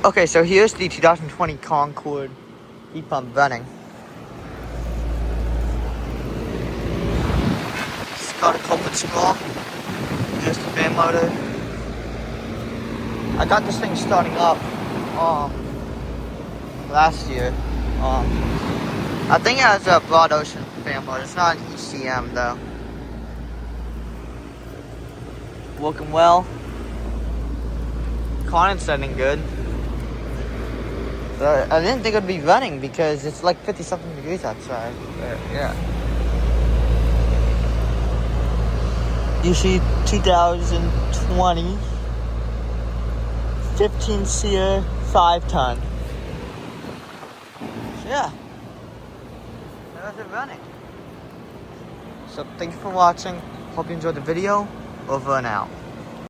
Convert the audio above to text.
Okay, so here's the 2020 Concord heat pump running. It's got a culprit scroll. Here's the fan motor. I got this thing starting up last year. I think it has a broad ocean fan motor. It's not an ECM though. Working well. Condensing good. So I didn't think it would be running because it's like 50 something degrees outside. But yeah. You see 2020 15 SEER 5 ton. So yeah. There's it running. So thank you for watching. Hope you enjoyed the video. Over and out.